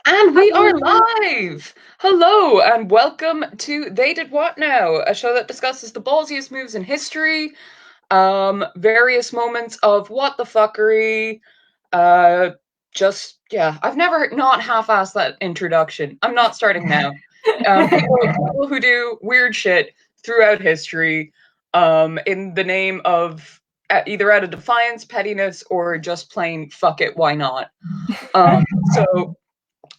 And we are live! Hello, and welcome to They Did What Now, a show that discusses the ballsiest moves in history, various moments of what the fuckery, I've never not half-assed that introduction. I'm not starting now. People who do weird shit throughout history, in the name of either out of defiance, pettiness, or just plain fuck it, why not? So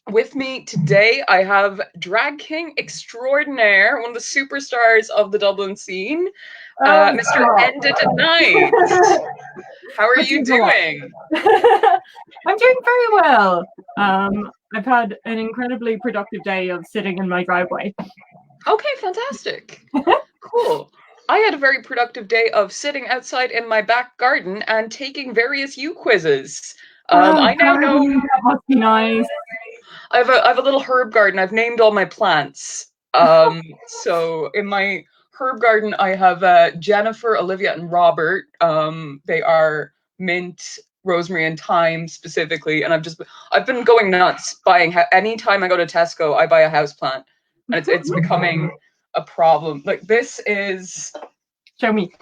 with me today, I have drag king extraordinaire, one of the superstars of the Dublin scene, Mr. Enda Danite. How are you doing? I'm doing very well. I've had an incredibly productive day of sitting in my driveway. Okay, fantastic. Cool. I had a very productive day of sitting outside in my back garden and taking various U quizzes. I now know that must be nice. I have a little herb garden. I've named all my plants. So in my herb garden, I have Jennifer, Olivia, and Robert. They are mint, rosemary, and thyme specifically. And I've been going nuts buying. Anytime I go to Tesco, I buy a houseplant, and it's becoming a problem. Like this is. Show me.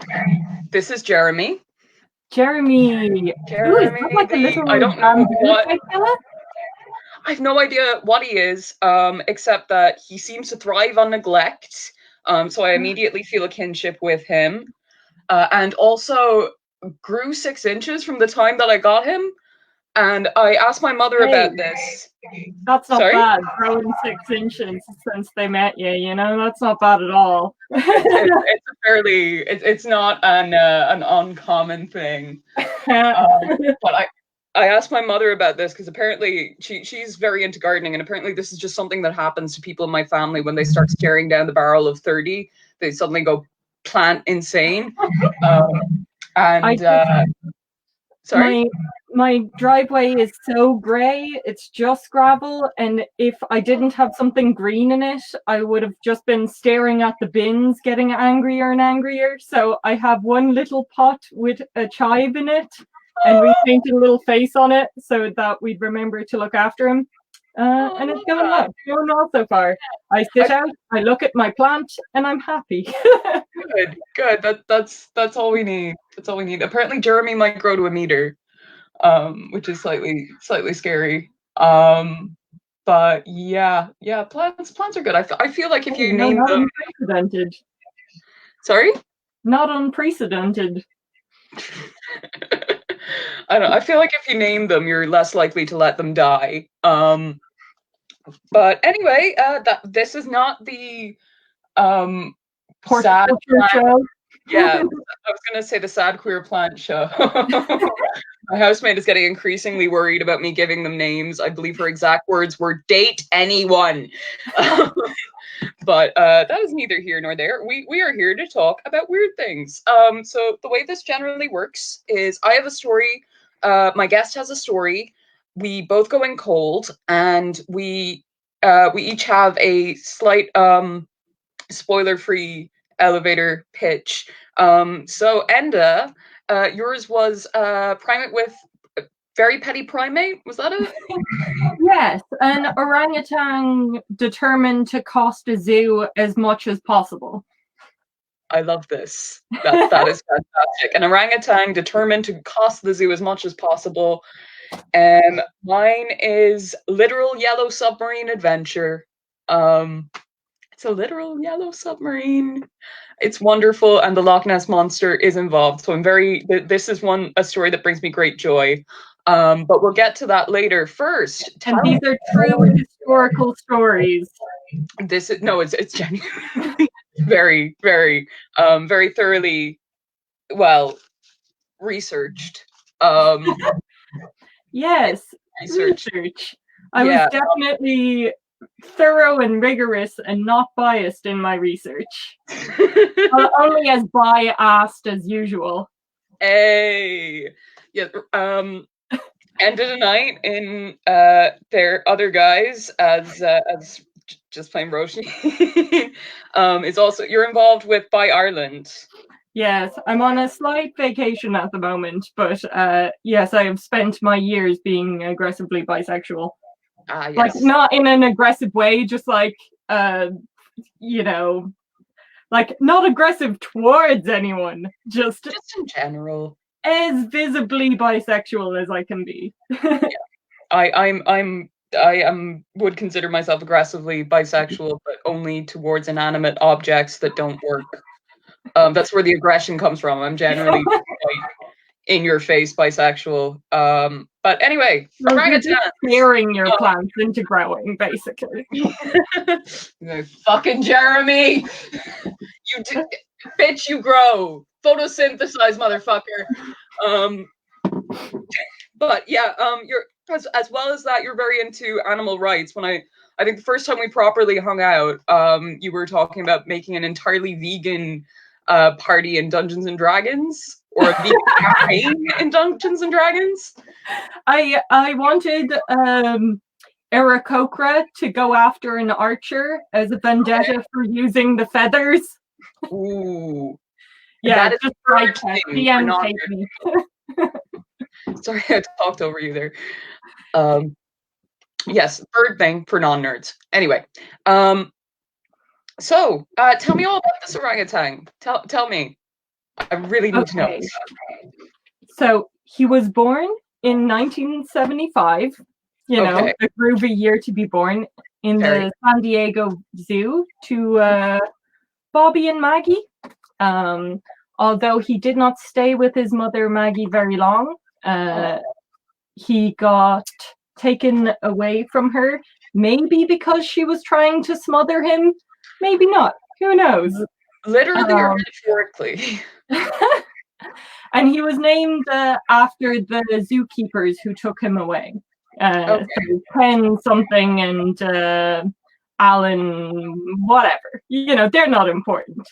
This is Jeremy. Jeremy. Jeremy. Ooh, like a little I don't know what. fella? I have no idea what he is, except that he seems to thrive on neglect. So I immediately feel a kinship with him. And also grew 6 inches from the time that I got him. And I asked my mother about this. That's not bad, growing 6 inches since they met you, you know? That's not bad at all. It's not an uncommon thing. But I asked my mother about this because apparently she's very into gardening, and apparently this is just something that happens to people in my family when they start staring down the barrel of 30. They suddenly go plant insane. Sorry? My driveway is so grey, it's just gravel, and if I didn't have something green in it, I would have just been staring at the bins, getting angrier and angrier. So I have one little pot with a chive in it, and we painted a little face on it so that we'd remember to look after him. And it's going well so far. I sit out, I look at my plant, and I'm happy. Good. That's all we need. That's all we need. Apparently, Jeremy might grow to a meter, which is slightly scary. But yeah, plants are good. I feel like if you name them, unprecedented. Sorry? Not unprecedented. I feel like if you name them, you're less likely to let them die. But anyway, this is not the sad show. Yeah, I was gonna say the sad queer plant show. My housemate is getting increasingly worried about me giving them names. I believe her exact words were "date anyone." But that is neither here nor there. We are here to talk about weird things. So the way this generally works is I have a story, my guest has a story, we both go in cold, and we each have a slight spoiler-free elevator pitch. So Enda, yours was Primate with Very Petty Primate, was that it? Yes, an orangutan determined to cost a zoo as much as possible. I love this. That is fantastic. An orangutan determined to cost the zoo as much as possible. Mine is Literal Yellow Submarine Adventure. It's a literal yellow submarine. It's wonderful, and the Loch Ness Monster is involved. So this is a story that brings me great joy. But we'll get to that later. First, and these are true historical stories. It's genuinely very, very, very thoroughly, researched. Yes, research. I was definitely thorough and rigorous and not biased in my research. Only as biased as usual. Hey, yeah. Enda Danite in their other guys as just plain Roshni is also, you're involved with By Ireland. Yes, I'm on a slight vacation at the moment, but yes, I have spent my years being aggressively bisexual. Ah, Like, yes. not in an aggressive way, just like, you know, like, not aggressive towards anyone, just in general. as visibly bisexual as I can be. I would consider myself aggressively bisexual, but only towards inanimate objects that don't work. That's where the aggression comes from. I'm generally quite in your face bisexual. But anyway, So you're just orangutan. scaring your plants into growing, basically. Fucking Jeremy, bitch, you grow. Photosynthesize, motherfucker. But yeah, you're as well as that, you're very into animal rights. When I think the first time we properly hung out, you were talking about making an entirely vegan party in Dungeons and Dragons, or a vegan campaign in Dungeons and Dragons. I wanted Aarakocra to go after an archer as a vendetta for using the feathers. Ooh. Yeah, that is just right. DM take me. Sorry, I talked over you there. Yes, bird thing for non-nerds. Anyway, so tell me all about this orangutan. Tell me. I really need to know. So he was born in 1975. You know, a groovy year to be born in the San Diego Zoo to Bobby and Maggie. Although he did not stay with his mother Maggie very long, he got taken away from her. Maybe because she was trying to smother him. Maybe not. Who knows? Literally or metaphorically. And he was named after the zookeepers who took him away. So Ken something and Alan whatever. You know, they're not important.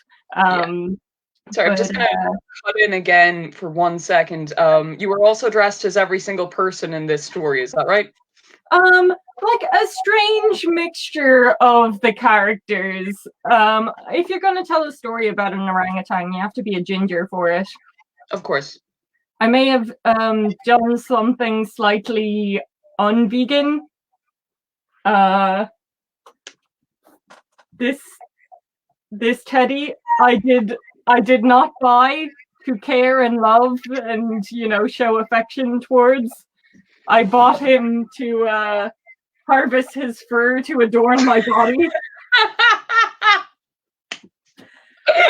Sorry, I'm just going to cut in again for 1 second. You were also dressed as every single person in this story, is that right? Like a strange mixture of the characters. If you're going to tell a story about an orangutan, you have to be a ginger for it. Of course. I may have done something slightly unvegan. This teddy, I did not buy to care and love and, you know, show affection towards. I bought him to harvest his fur to adorn my body.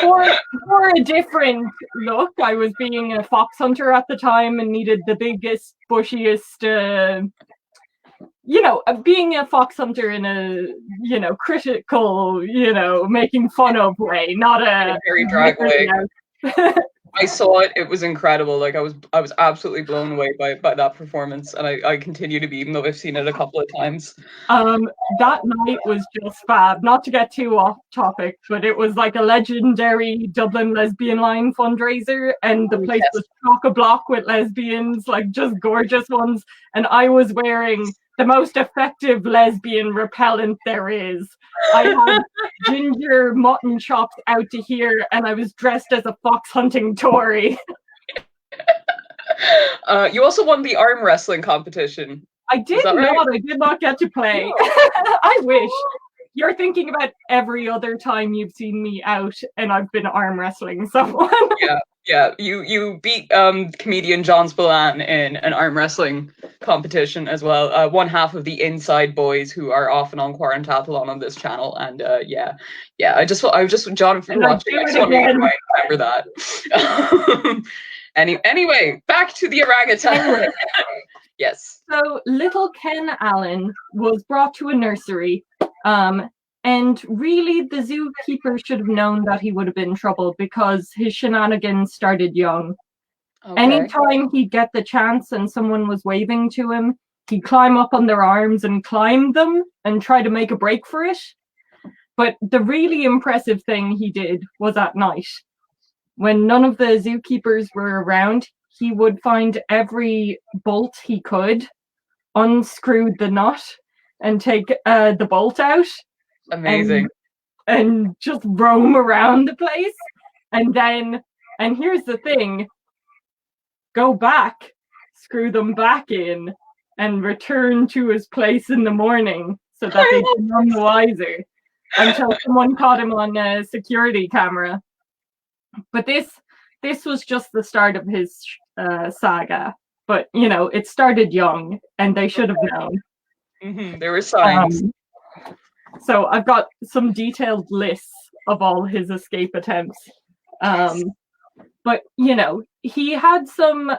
For a different look, I was being a fox hunter at the time and needed the biggest, bushiest, you know, being a fox hunter in a, you know, critical, you know, making fun of way, not a very drag way. I saw it. It was incredible. Like I was absolutely blown away by that performance, and I continue to be, even though I've seen it a couple of times. That night was just fab. Not to get too off topic, but it was like a legendary Dublin lesbian line fundraiser, and the place was chock-a-block with lesbians, like just gorgeous ones. And I was wearing the most effective lesbian repellent there is. I had ginger mutton chops out to here, and I was dressed as a fox hunting Tory. You also won the arm wrestling competition. I did not. Right? I did not get to play. I wish. You're thinking about every other time you've seen me out, and I've been arm wrestling someone. Yeah. You beat comedian John Spillane in an arm wrestling competition as well. One half of the Inside Boys, who are often on Quarantathlon on this channel, and I just John, if you're watching, I just want to remember that. Anyway, back to the orangutan. Yes. So little Ken Allen was brought to a nursery. And really, the zookeeper should have known that he would have been in trouble because his shenanigans started young. Anytime he'd get the chance and someone was waving to him, he'd climb up on their arms and climb them and try to make a break for it. But the really impressive thing he did was at night. When none of the zookeepers were around, he would find every bolt he could, unscrew the nut, and take the bolt out. Amazing. And just roam around the place. And here's the thing, go back, screw them back in, and return to his place in the morning so that they'd be none the wiser until someone caught him on a security camera. But this was just the start of his saga. But, you know, it started young, and they should have known. Mm-hmm. There were signs. So I've got some detailed lists of all his escape attempts. But, you know, he had some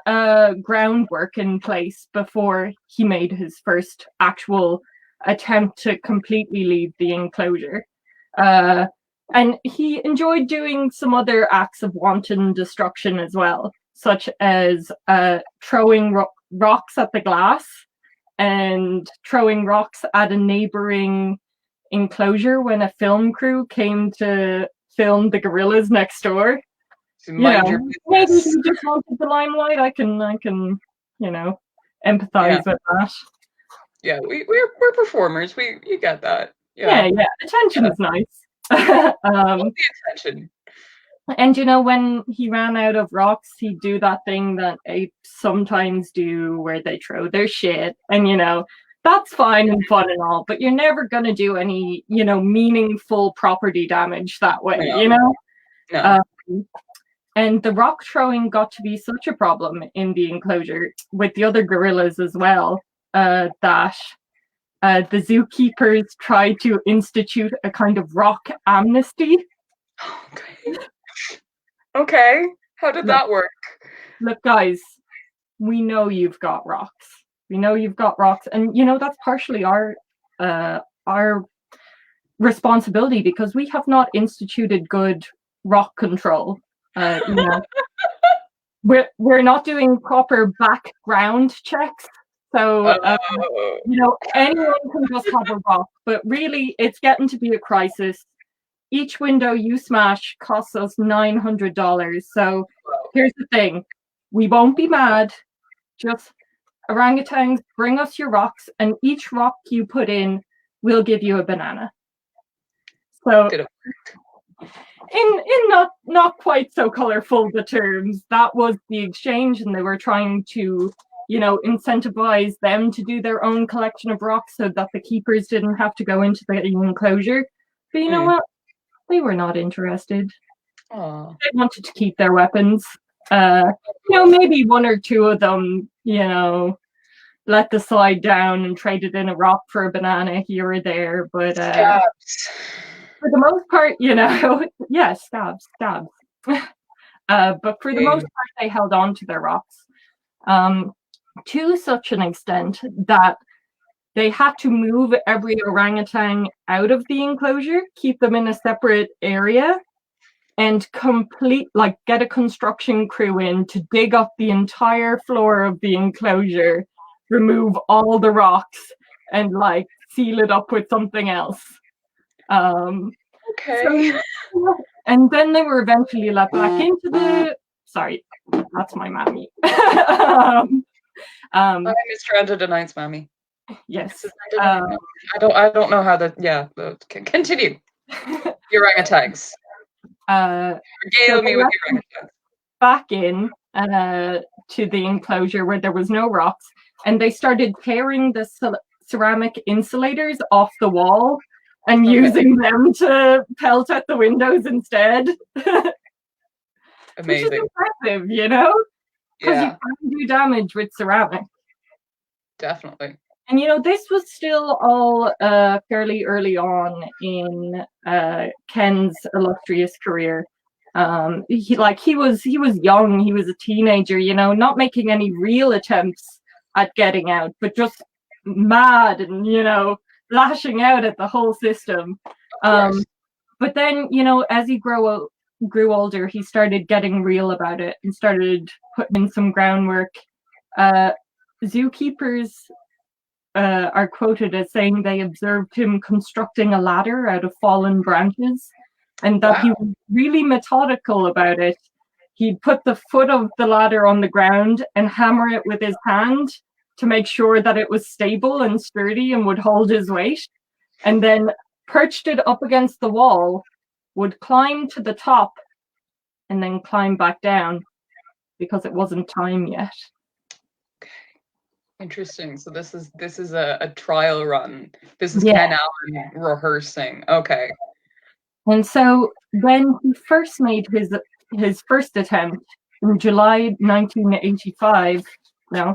groundwork in place before he made his first actual attempt to completely leave the enclosure. And he enjoyed doing some other acts of wanton destruction as well, such as throwing rocks at the glass and throwing rocks at a neighboring enclosure when a film crew came to film the gorillas next door. Maybe he just wanted the limelight. I can, you know, empathize with that. Yeah, we're performers. You get that. Yeah. Attention is nice. The attention. And you know, when he ran out of rocks, he'd do that thing that apes sometimes do, where they throw their shit. And you know, that's fine and fun and all, but you're never gonna do any, you know, meaningful property damage that way. No. You know. No. And the rock throwing got to be such a problem in the enclosure with the other gorillas as well, that the zookeepers tried to institute a kind of rock amnesty. Okay. How did that work? Look, guys, we know you've got rocks. And you know, that's partially our responsibility, because we have not instituted good rock control. You know, we're not doing proper background checks, so you know, anyone can just have a rock, but really it's getting to be a crisis. Each window you smash costs us $900. So here's the thing, we won't be mad, just orangutans, bring us your rocks, and each rock you put in, we'll give you a banana. So in not quite so colorful the terms, that was the exchange, and they were trying to, you know, incentivize them to do their own collection of rocks so that the keepers didn't have to go into the enclosure. But you know what? They were not interested. Aww. They wanted to keep their weapons. You know, maybe one or two of them, you know, let the slide down and traded in a rock for a banana here or there, but for the most part, you know, stabs. But for the most part, they held on to their rocks to such an extent that they had to move every orangutan out of the enclosure, keep them in a separate area, and get a construction crew in to dig up the entire floor of the enclosure, remove all the rocks, and like seal it up with something else. Okay. So, and then they were eventually let back into the. Sorry, that's my mammy. I'm Mr. Enda Danite's mammy. Yes. I don't know how that. Yeah. Continue. Your orangutans. Regale me with your orangutans. Back in to the enclosure where there was no rocks, and they started tearing the ceramic insulators off the wall and using them to pelt at the windows instead. Amazing. Which is impressive, you know? Because you can do damage with ceramic. Definitely. And you know, this was still all fairly early on in Ken's illustrious career. He was young, he was a teenager, you know, not making any real attempts at getting out, but just mad and, you know, lashing out at the whole system. But then, you know, as he grew older, he started getting real about it and started putting in some groundwork. Zookeepers are quoted as saying they observed him constructing a ladder out of fallen branches, and that he was really methodical about it. He'd put the foot of the ladder on the ground and hammer it with his hand to make sure that it was stable and sturdy and would hold his weight, and then perched it up against the wall, would climb to the top, and then climb back down because it wasn't time yet. Interesting. So this is a trial run. This is Yeah. Ken Allen rehearsing. Okay. And so when he first made his first attempt in July 1985, no,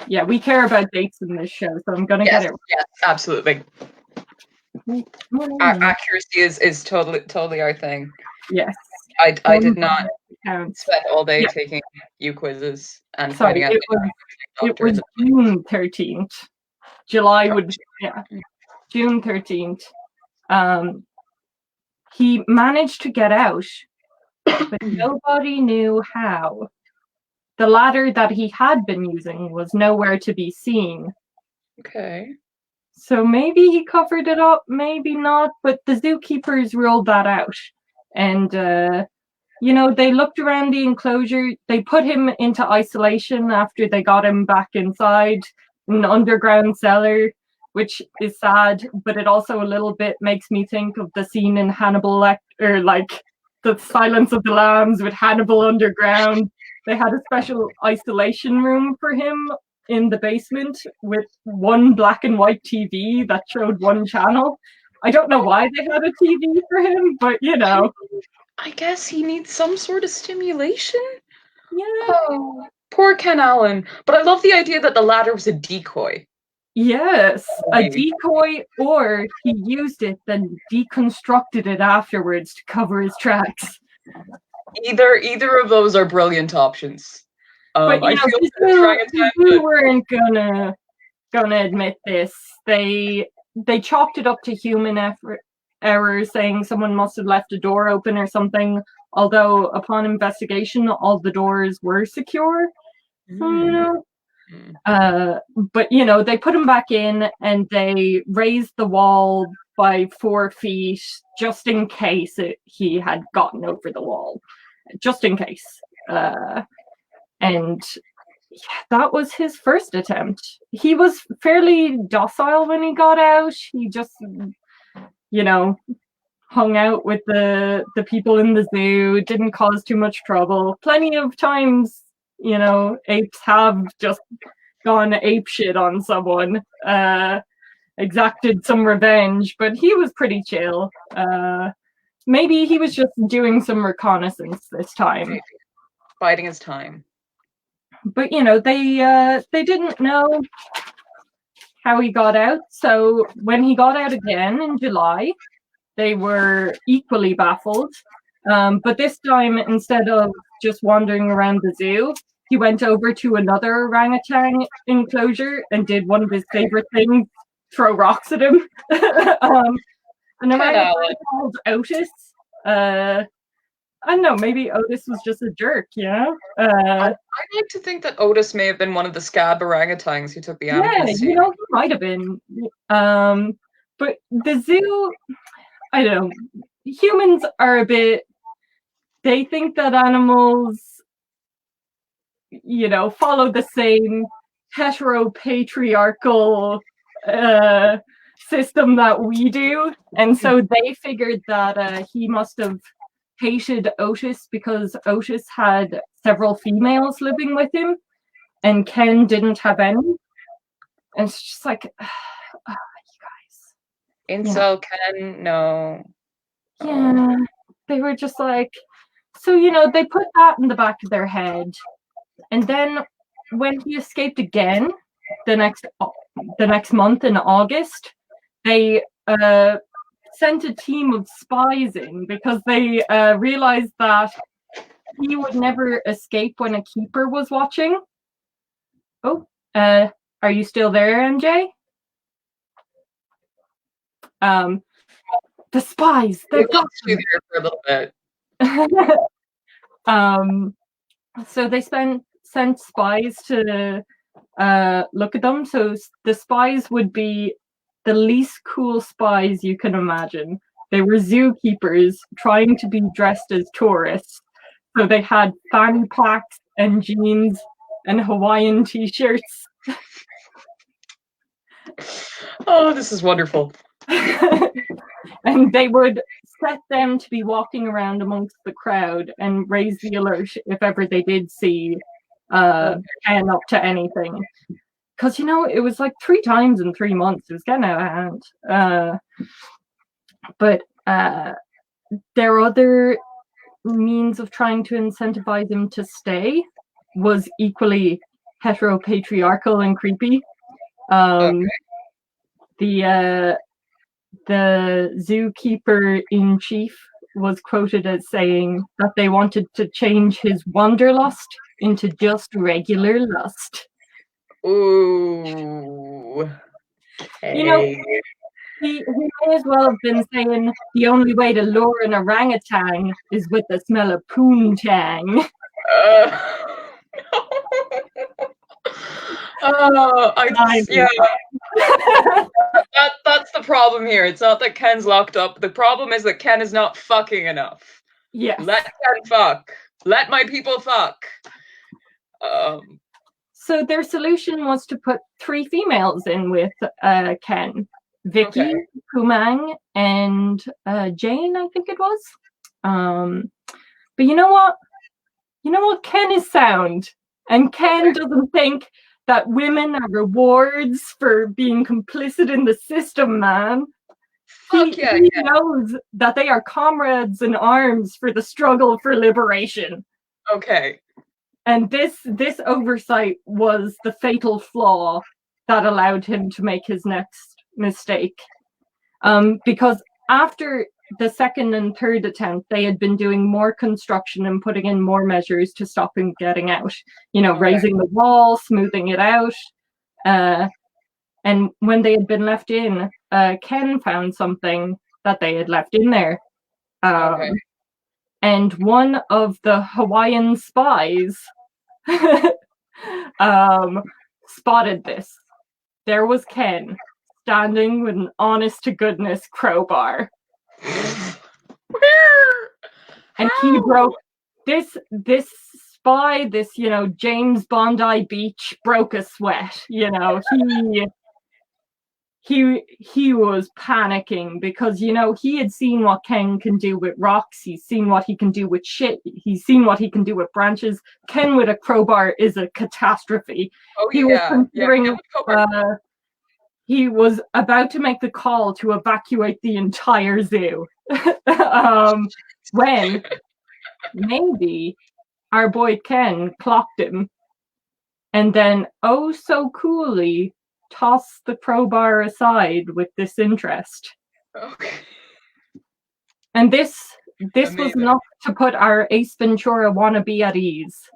yeah, we care about dates in this show, so I'm gonna get it. Yes, absolutely. Accuracy is totally our thing. Yes. I did not Counts. spend all day taking U quizzes and Sorry, finding out it was June 13th. July would June 13th. He managed to get out, but nobody knew how. The ladder that he had been using was nowhere to be seen. Okay. So maybe he covered it up, maybe not, but the zookeepers ruled that out. And, they looked around the enclosure. They put him into isolation after they got him back inside an underground cellar, which is sad, but it also a little bit makes me think of the scene in Hannibal Lecter, like the Silence of the Lambs with Hannibal underground. They had a special isolation room for him in the basement with one black and white TV that showed one channel. I don't know why they had a TV for him, but I guess he needs some sort of stimulation. Yeah. Oh, poor Ken Allen. But I love the idea that the ladder was a decoy. Yes, a decoy, or he used it, then deconstructed it afterwards to cover his tracks. Either of those are brilliant options. But I feel the weren't gonna admit this. They chalked it up to human error, saying someone must have left a door open or something. Although upon investigation, all the doors were secure. But they put him back in and they raised the wall by 4 feet just in case he had gotten over the wall, just in case. And that was his first attempt. He was fairly docile when he got out. He just, hung out with the people in the zoo, didn't cause too much trouble. Plenty of times, apes have just gone ape shit on someone, exacted some revenge, but he was pretty chill. Maybe he was just doing some reconnaissance this time. Biding his time. But, they didn't know how he got out. So when he got out again in July, they were equally baffled. But this time, instead of just wandering around the zoo, he went over to another orangutan enclosure and did one of his favorite things, throw rocks at him. An orangutan called Otis. I don't know, maybe Otis was just a jerk, I'd like to think that Otis may have been one of the scab orangutans who took the animals. Yeah, he might have been. But the zoo, I don't know, humans are a bit, they think that animals, follow the same heteropatriarchal system that we do. And so they figured that he must have hated Otis because Otis had several females living with him and Ken didn't have any. And it's just like, you guys. Incel Ken, no. Yeah, they were just like, so, they put that in the back of their head. And then when he escaped again, the next month in August, they sent a team of spies in because they realized that he would never escape when a keeper was watching. Oh, are you still there, MJ? The spies. They've got you there for a little bit. So they sent spies to look at them. So the spies would be the least cool spies you can imagine. They were zookeepers trying to be dressed as tourists. So they had fanny packs and jeans and Hawaiian t-shirts. Oh, this is wonderful. And they would set them to be walking around amongst the crowd and raise the alert if ever they did see Ken up to anything. Because, it was like 3 times in 3 months. It was getting out of hand. But their other means of trying to incentivize him to stay was equally heteropatriarchal and creepy. The zookeeper in chief was quoted as saying that they wanted to change his wanderlust into just regular lust. Ooh. Hey. He may as well have been saying the only way to lure an orangutan is with the smell of poontang. That's the problem here. It's not that Ken's locked up. The problem is that Ken is not fucking enough. Yes. Let Ken fuck. Let my people fuck. So their solution was to put 3 females in with Ken. Vicky, Kumang, and Jane, I think it was. But you know what? Ken is sound. And Ken doesn't think that women are rewards for being complicit in the system, man. He knows that they are comrades in arms for the struggle for liberation. Okay. And this oversight was the fatal flaw that allowed him to make his next mistake. Because after the second and third attempt, they had been doing more construction and putting in more measures to stop him getting out. Raising the wall, smoothing it out. And when they had been left in, Ken found something that they had left in there. And one of the Hawaiian spies spotted this. There was Ken standing with an honest-to-goodness crowbar. And he broke this spy, this, James Bondi Beach broke a sweat. He was panicking because, he had seen what Ken can do with rocks. He's seen what he can do with shit. He's seen what he can do with branches. Ken with a crowbar is a catastrophe. He was about to make the call to evacuate the entire zoo. When maybe our boy Ken clocked him and then so coolly tossed the crowbar aside with disinterest. Okay. And this was enough to put our Ace Ventura wannabe at ease.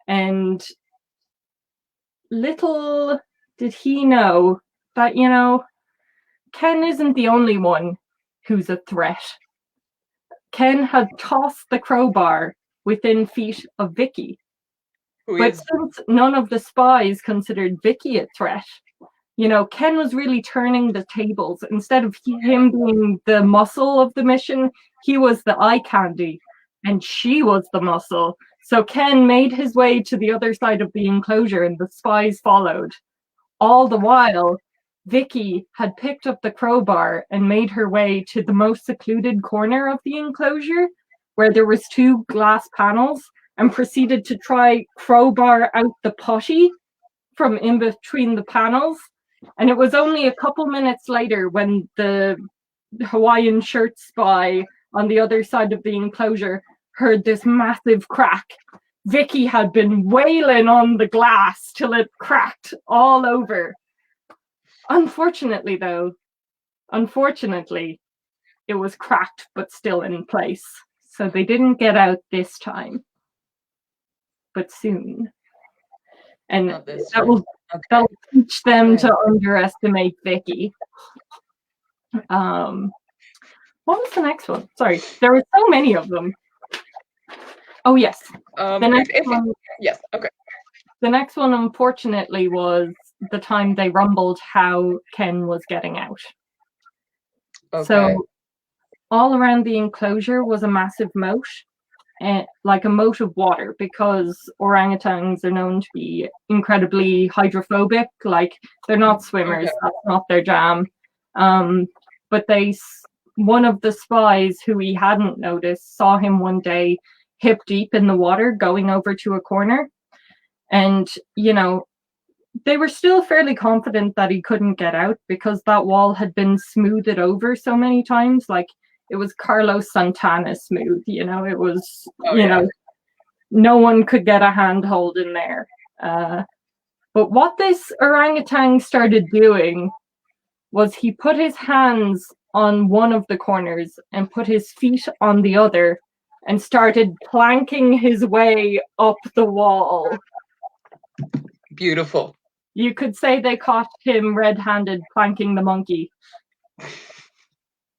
And little did he know that, Ken isn't the only one who's a threat. Ken had tossed the crowbar within feet of Vicky. But since none of the spies considered Vicky a threat, Ken was really turning the tables. Instead of him being the muscle of the mission, he was the eye candy, and she was the muscle. So Ken made his way to the other side of the enclosure, and the spies followed. All the while, Vicky had picked up the crowbar and made her way to the most secluded corner of the enclosure, where there was 2 glass panels, and proceeded to try crowbar out the putty from in between the panels. And it was only a couple minutes later when the Hawaiian shirt spy on the other side of the enclosure heard this massive crack. Vicky had been wailing on the glass till it cracked all over. Unfortunately, it was cracked but still in place. So they didn't get out this time. But soon. And that will teach them to underestimate Vicky. What was the next one? Sorry, there were so many of them. Oh, yes. The next one, unfortunately, was the time they rumbled how Ken was getting out. Okay. So all around the enclosure was a massive moat. Like a moat of water, because orangutans are known to be incredibly hydrophobic. Like, they're not swimmers. That's not their jam. But one of the spies who he hadn't noticed saw him one day hip deep in the water, going over to a corner. And, you know, they were still fairly confident that he couldn't get out because that wall had been smoothed over so many times. Like, it was Carlos Santana smooth, you know, it was, know, no one could get a handhold in there. But what this orangutan started doing was he put his hands on one of the corners and put his feet on the other and started planking his way up the wall. Beautiful. You could say they caught him red-handed planking the monkey.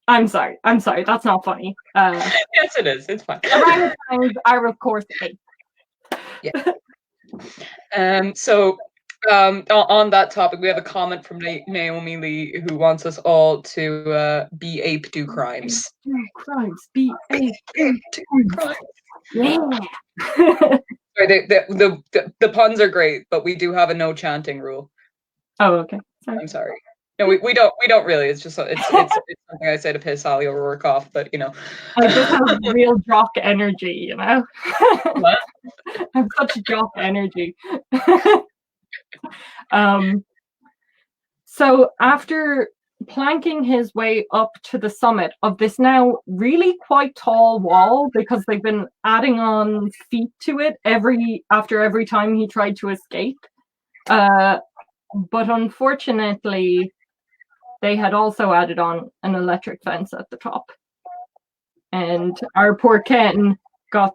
I'm sorry, that's not funny. Yes, it is. It's fine. Orangutans are, of course, apes. Yeah. So, on that topic, we have a comment from Naomi Lee, who wants us all to be ape, do crimes. Do crimes. Be ape, do crimes. Yeah. Sorry, the puns are great, but we do have a no chanting rule. Oh, okay. Sorry. I'm sorry. No, we don't really. It's just it's something I say to piss Ali O'Rourke off, but you know. I just have real jock energy, you know. What? I have such jock energy. So after planking his way up to the summit of this now really quite tall wall, because they've been adding on feet to it after every time he tried to escape, but unfortunately they had also added on an electric fence at the top, and our poor Ken got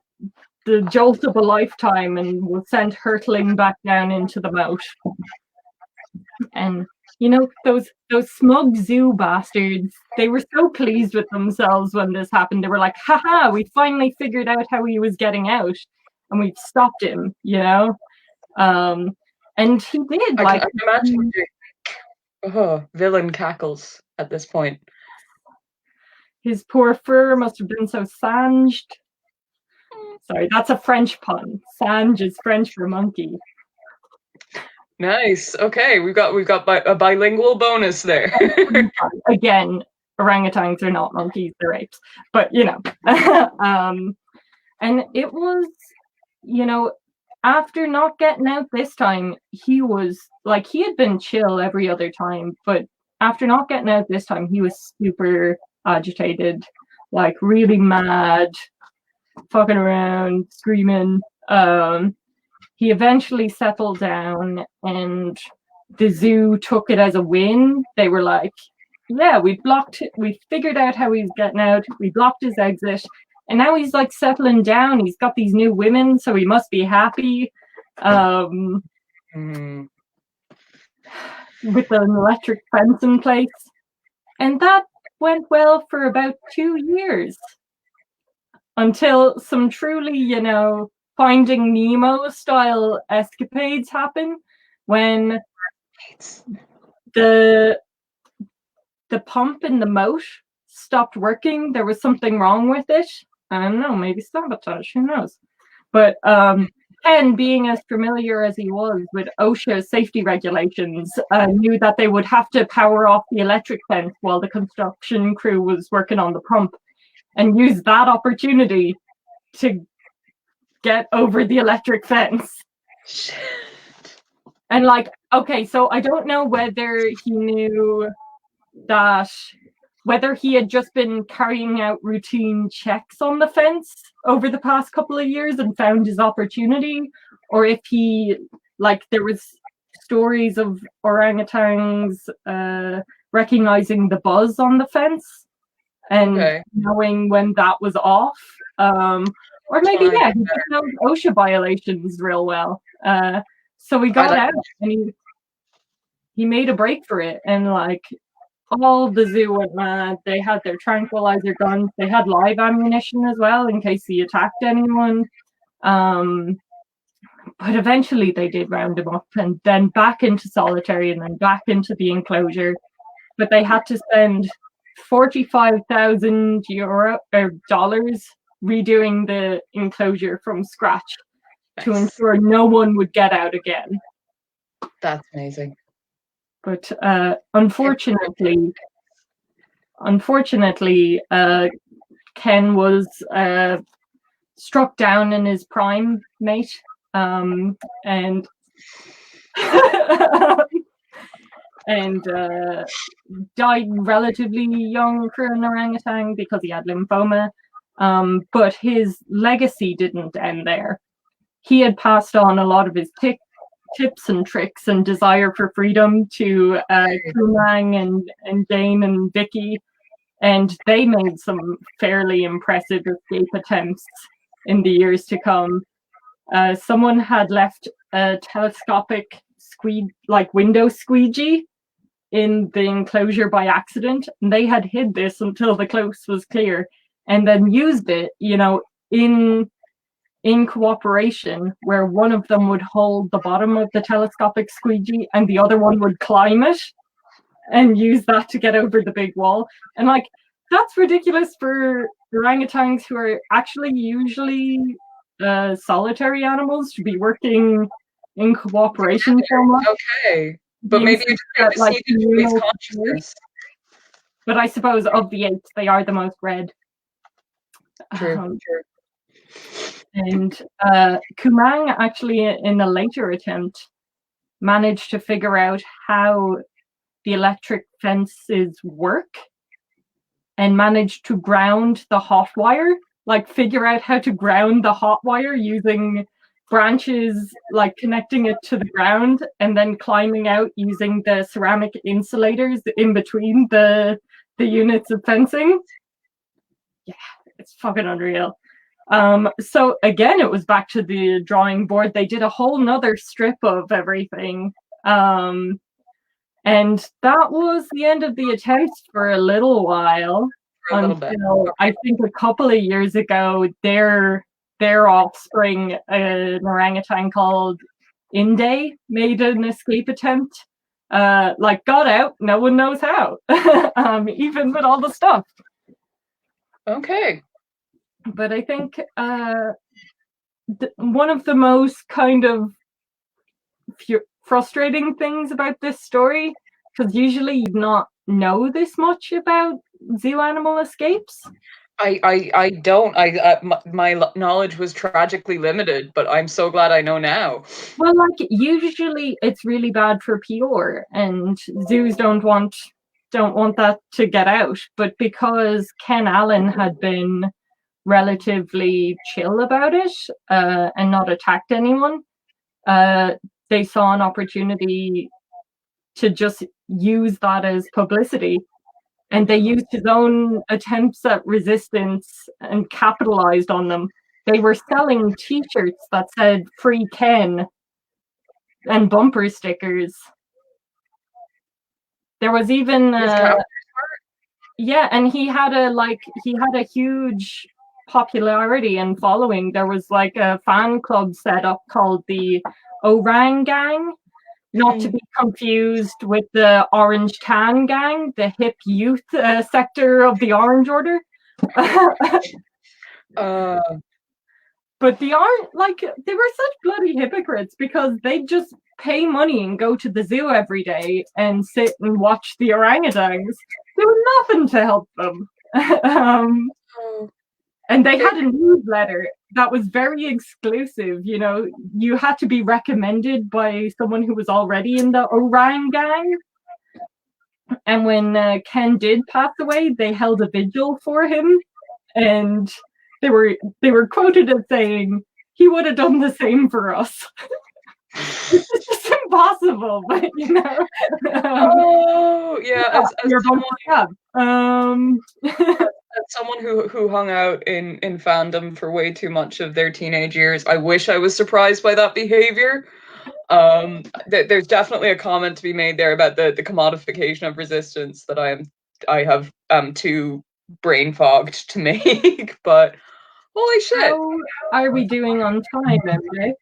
the jolt of a lifetime and was sent hurtling back down into the moat. And you know, those smug zoo bastards, they were so pleased with themselves when this happened. They were like, haha, we finally figured out how he was getting out and we've stopped him, you know. And he did. I can imagine villain cackles at this point. His poor fur must have been so singed. Sorry, that's a French pun. Singe is French for monkey. Nice. Okay, we've got a bilingual bonus there. Again, orangutans are not monkeys; they're apes. But you know, and it was, you know, after not getting out this time, he was like, he had been chill every other time, but after not getting out this time, he was super agitated, like really mad, fucking around, screaming. He eventually settled down, and the zoo took it as a win. They were like, yeah, we figured out how he's getting out, we blocked his exit, and now he's like settling down. He's got these new women, so he must be happy. With an electric fence in place. And that went well for about 2 years. Until some truly, you know, Finding Nemo style escapades happen when the pump in the moat stopped working. There was something wrong with it. I don't know, maybe sabotage, who knows? But Ken, being as familiar as he was with OSHA safety regulations, knew that they would have to power off the electric fence while the construction crew was working on the pump, and use that opportunity to get over the electric fence. Shit. And like, okay, so I don't know whether he knew that, whether he had just been carrying out routine checks on the fence over the past couple of years and found his opportunity, or if he, like, there was stories of orangutans recognizing the buzz on the fence and knowing when that was off. Or maybe, yeah, he just knows OSHA violations real well. So he got out and he made a break for it. And like, all the zoo went mad. They had their tranquilizer guns. They had live ammunition as well in case he attacked anyone. But eventually they did round him up, and then back into solitary, and then back into the enclosure. But they had to spend $45,000 redoing the enclosure from scratch to ensure no one would get out again. That's amazing. But unfortunately, Ken was struck down in his primate, and and died relatively young for an orangutan because he had lymphoma. But his legacy didn't end there. He had passed on a lot of his tips and tricks and desire for freedom to Kumang and Jane and Vicky, and they made some fairly impressive escape attempts in the years to come. Someone had left a telescopic window squeegee in the enclosure by accident, and they had hid this until the coast was clear, and then used it, in cooperation, where one of them would hold the bottom of the telescopic squeegee and the other one would climb it and use that to get over the big wall. And that's ridiculous for orangutans, who are actually usually solitary animals, to be working in cooperation so much. Okay, but maybe you just see his consciousness. But I suppose of the apes, they are the most red. True. And Kumang actually, in a later attempt, managed to figure out how the electric fences work and managed to ground the hot wire, figure out how to ground the hot wire using branches, connecting it to the ground and then climbing out using the ceramic insulators in between the units of fencing. Yeah, it's fucking unreal. So again, it was back to the drawing board. They did a whole nother strip of everything. And that was the end of the attempts for a little while. Until I think a couple of years ago, their offspring, an orangutan called Enda, made an escape attempt. Got out, no one knows how. Even with all the stuff. Okay. But I think one of the most kind of frustrating things about this story, because usually you'd not know this much about zoo animal escapes. I don't. My knowledge was tragically limited, but I'm so glad I know now. Well, usually it's really bad for PR, and zoos don't want that to get out. But because Ken Allen had been relatively chill about it and not attacked anyone, they saw an opportunity to just use that as publicity, and they used his own attempts at resistance and capitalized on them. They were selling t-shirts that said "Free Ken" and bumper stickers. There was even and he had a huge popularity and following. There was a fan club set up called the Orang Gang, not to be confused with the Orange Can Gang, the hip youth sector of the Orange Order. But they were such bloody hypocrites, because they just pay money and go to the zoo every day and sit and watch the orangutans, do nothing to help them. And they had a newsletter that was very exclusive. You had to be recommended by someone who was already in the Orang Gang. And when Ken did pass away, they held a vigil for him, and they were quoted as saying, "He would have done the same for us." It's just impossible, but as someone who hung out in fandom for way too much of their teenage years, I wish I was surprised by that behavior. There's definitely a comment to be made there about the commodification of resistance that I have too brain fogged to make. But holy shit! How are we doing on time, MJ?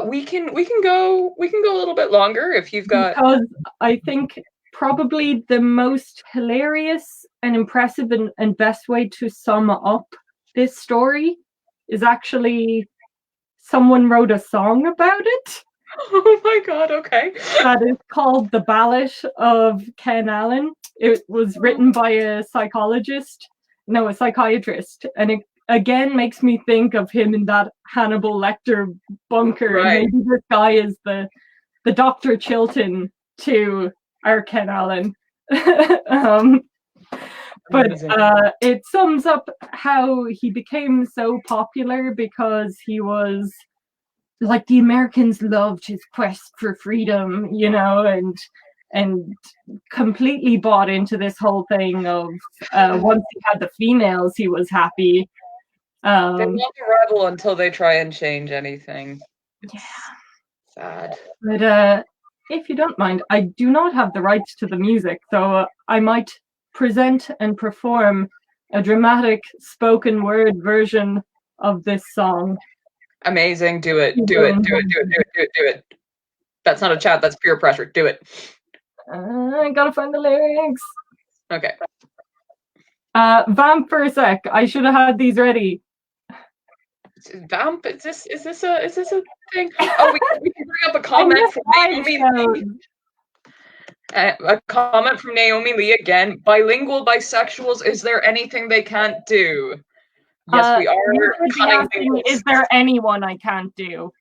We can go a little bit longer if you've got. Because I think probably the most hilarious and impressive and best way to sum up this story is actually someone wrote a song about it. Oh my god, okay. That is called The Ballad of Ken Allen. It was written by a psychiatrist, and again makes me think of him in that Hannibal Lecter bunker. Right. And maybe this guy is the Dr. Chilton to our Ken Allen. But it sums up how he became so popular, because he was like, the Americans loved his quest for freedom, you know, and completely bought into this whole thing of once he had the females, he was happy. They love a rebel until they try and change anything. Yeah. Sad. But if you don't mind, I do not have the rights to the music, so I might present and perform a dramatic spoken word version of this song. Amazing. Do it. Do it. Do it. Do it. Do it. Do it. Do it. That's not a chat. That's peer pressure. Do it. I gotta find the lyrics. Okay. Vamp for a sec. I should have had these ready. Vamp? Is this a thing? Oh, we can bring up a comment from Naomi. A comment from Naomi Lee again. Bilingual bisexuals, is there anything they can't do? Yes, we are. Is there anyone I can't do?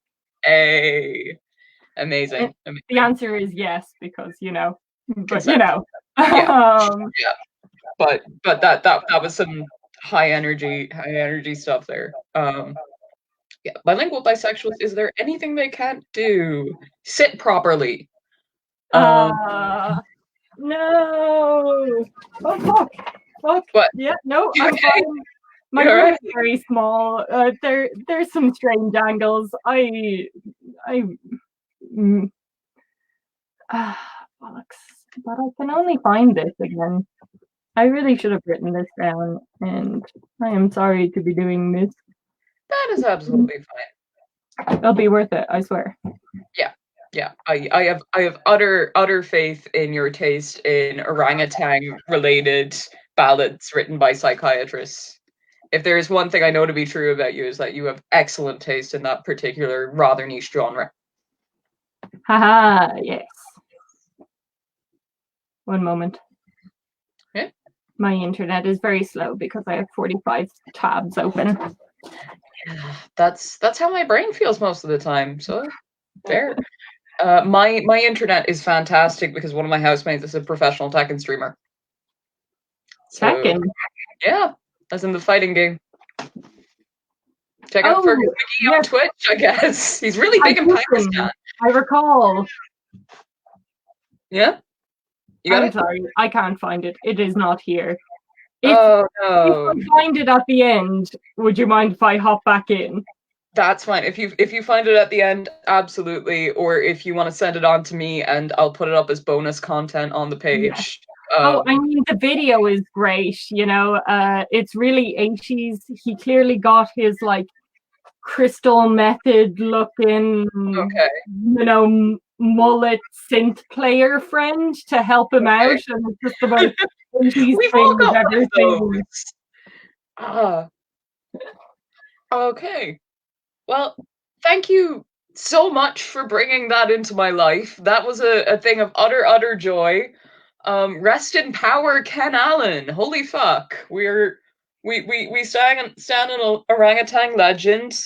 Amazing. The answer is yes, because you know. But exactly. you know. Yeah. Yeah. But that was some high energy stuff there. Yeah, bilingual bisexuals, is there anything they can't do? Sit properly. No. Oh fuck. What? Yeah, no, I'm fine. My room is very small. There's some strange angles. Bollocks. But I can only find this again. I really should have written this down, and I am sorry to be doing this. That is absolutely fine. It'll be worth it, I swear. Yeah. I have utter faith in your taste in orangutan related ballads written by psychiatrists. If there is one thing I know to be true about you, is that you have excellent taste in that particular rather niche genre. Haha, yes. One moment. Yeah. My internet is very slow because I have 45 tabs open. Yeah, that's how my brain feels most of the time. So fair. My internet is fantastic because one of my housemates is a professional Tekken streamer. Tekken? Yeah, as in the fighting game. Check out Fergus McGee on Twitch, I guess. He's really big in Pakistan. I recall. Yeah? You got I'm sorry, I can't find it. It is not here. No. If I find it at the end, would you mind if I hop back in? That's fine. If you find it at the end, absolutely. Or if you want to send it on to me, and I'll put it up as bonus content on the page. Yeah. I mean, the video is great. You know, it's really 80s. He clearly got his like crystal method looking, you know, mullet synth player friend to help him out, and it's just about 80s things everything. Okay. Well, thank you so much for bringing that into my life. That was a thing of utter joy. Rest in power, Ken Allen. Holy fuck. We stand an orangutan legend,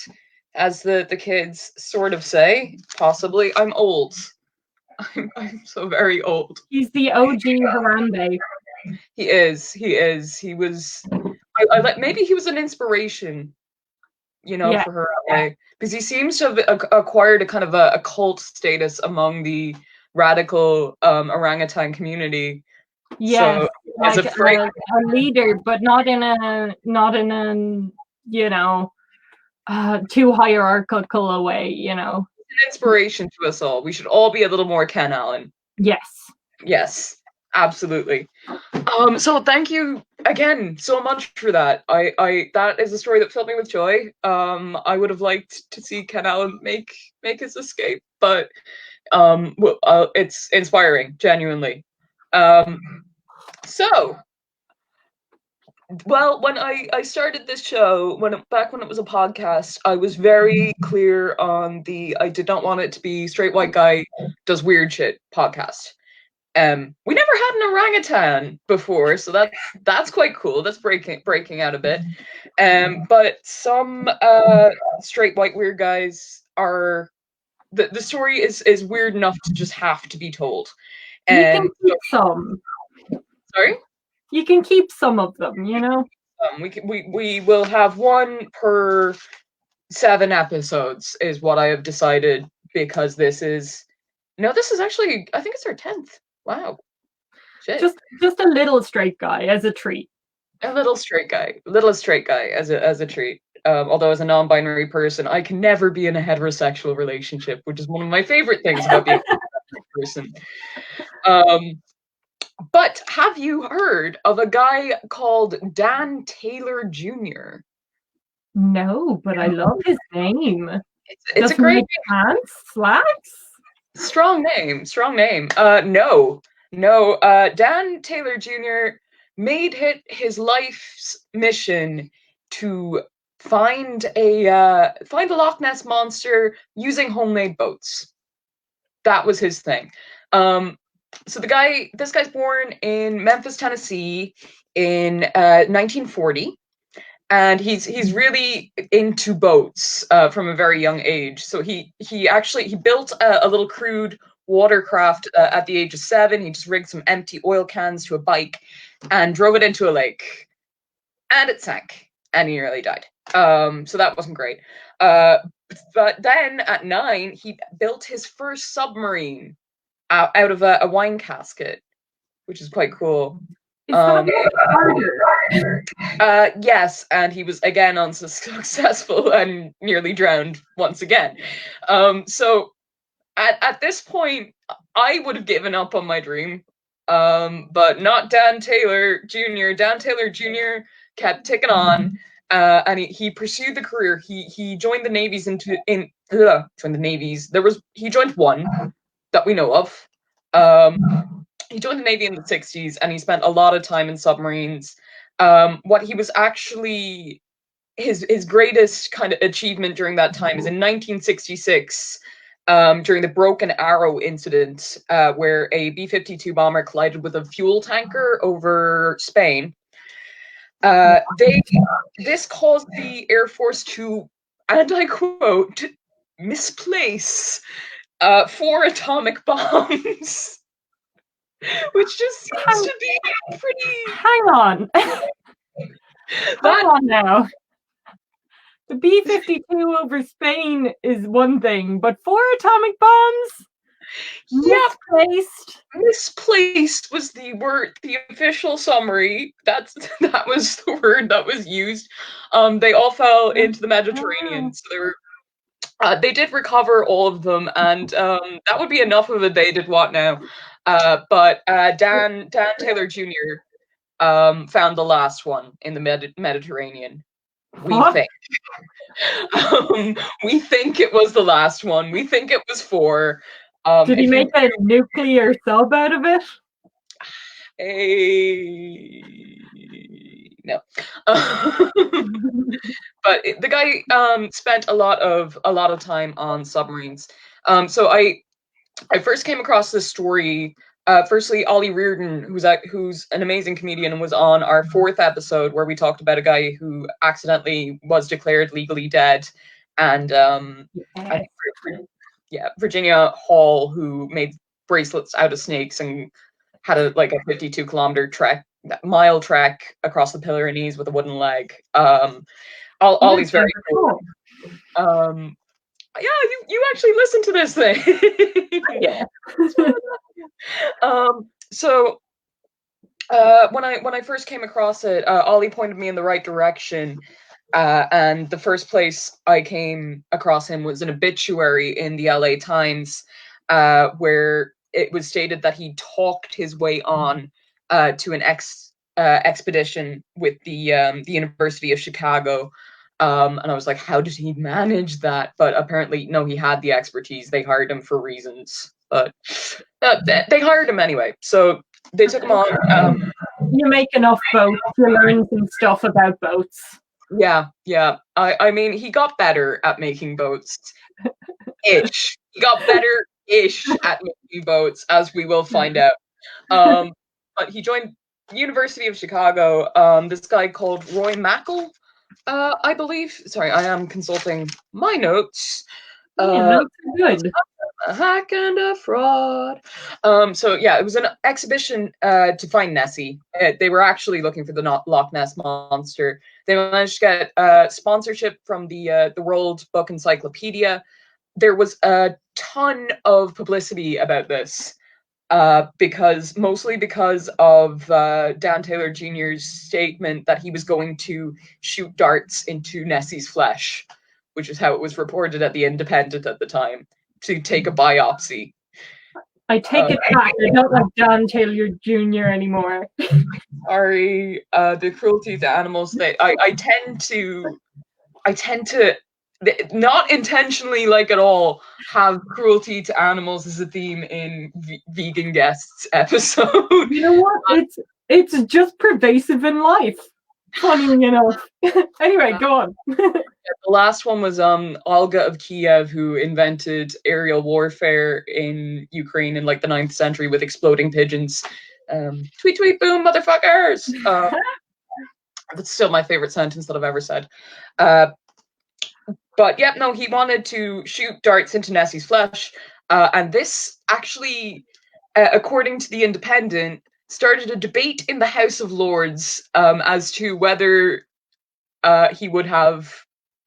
as the kids sort of say. Possibly. I'm old. I'm so very old. He's the OG Harambe. He is. He was. Maybe he was an inspiration, you know, for Harambe, because he seems to have acquired a kind of a cult status among the radical orangutan community. Yes, so, like a leader, but not in a you know, too hierarchical a way, you know. An inspiration to us all. We should all be a little more Ken Allen. Yes, absolutely. So thank you again so much for that. I that is a story that filled me with joy. I would have liked to see Ken Allen make his escape, but it's inspiring, genuinely. So, well, when I started this show, back when it was a podcast, I was very clear on I did not want it to be straight white guy does weird shit podcast. We never had an orangutan before, so that's quite cool. That's breaking out a bit. But some straight white weird guys are the story is weird enough to just have to be told. You can keep some. Sorry? You can keep some of them, you know? We will have one per 7 episodes is what I have decided, because this is actually, I think it's our 10th. Wow. Shit. Just a little straight guy as a treat. A little straight guy as a treat. Although as a non-binary person, I can never be in a heterosexual relationship, which is one of my favorite things about being a person. But have you heard of a guy called Dan Taylor Jr.? No, but I love his name. It's a great pants, slacks. Strong name. No. Dan Taylor Jr. made it his life's mission to find a Loch Ness Monster using homemade boats. That was his thing. So this guy's born in Memphis, Tennessee in 1940. And he's really into boats from a very young age. So he built a little crude watercraft at the age of 7. He just rigged some empty oil cans to a bike and drove it into a lake, and it sank, and he nearly died. So that wasn't great. But then at 9, he built his first submarine out of a wine casket, which is quite cool. Is that harder? Yes, and he was again unsuccessful and nearly drowned once again. So at this point, I would have given up on my dream, but not Dan Taylor Jr. Dan Taylor Jr. kept ticking on, and he pursued the career. He joined the navies joined the navies. He joined one that we know of. He joined the Navy in the 60s, and he spent a lot of time in submarines. What he was actually his greatest kind of achievement during that time is in 1966, during the Broken Arrow incident, where a B-52 bomber collided with a fuel tanker over Spain. This caused the Air Force to, and I quote, misplace 4 atomic bombs. Which just seems to be pretty... Hang on. Hang on now. The B-52 over Spain is one thing, but 4 atomic bombs? Misplaced was the word, the official summary. That was the word that was used. They all fell into the Mediterranean, so they did recover all of them, and that would be enough of a they did what now. But Dan Taylor Jr. Found the last one in the Mediterranean. We think. We think it was the last one. We think it was 4. Did he make a nuclear sub out of it? No. But the guy spent a lot of time on submarines. So I first came across this story. Firstly, Ollie Reardon, who's an amazing comedian, and was on our 4th episode where we talked about a guy who accidentally was declared legally dead, and Virginia Hall, who made bracelets out of snakes and had a 52-kilometer mile trek across the Pyrenees with a wooden leg. Ollie's very cool. Yeah, you actually listened to this thing. Yeah. So when I first came across it, Ollie pointed me in the right direction, and the first place I came across him was an obituary in the LA Times, where it was stated that he talked his way on to an expedition with the University of Chicago. And I was like, how did he manage that? But apparently, no, he had the expertise. They hired him for reasons. But they hired him anyway. So they took him on. You make enough boats to learn some stuff about boats. Yeah. I mean, he got better at making boats. Ish. He got better-ish at making boats, as we will find out. But he joined the University of Chicago. This guy called Roy Mackal, I believe. Sorry, I am consulting my notes. Notes are good. A hack and a fraud. So yeah, it was an exhibition to find Nessie. They were actually looking for the Loch Ness Monster. They managed to get sponsorship from the World Book Encyclopedia. There was a ton of publicity about this, mostly because of Dan Taylor Jr.'s statement that he was going to shoot darts into Nessie's flesh, which is how it was reported at the Independent at the time, to take a biopsy. I take it back. I don't like Dan Taylor Jr. anymore. Sorry, the cruelty to animals. I tend to not intentionally, like at all, have cruelty to animals as a theme in vegan guests episode. You know what? It's just pervasive in life. Funny enough. Anyway, go on. The last one was Olga of Kiev, who invented aerial warfare in Ukraine in like the 9th century with exploding pigeons. Tweet, tweet, boom, motherfuckers! That's still my favorite sentence that I've ever said. But yeah, no, he wanted to shoot darts into Nessie's flesh. And this actually, according to the Independent, started a debate in the House of Lords as to whether he would have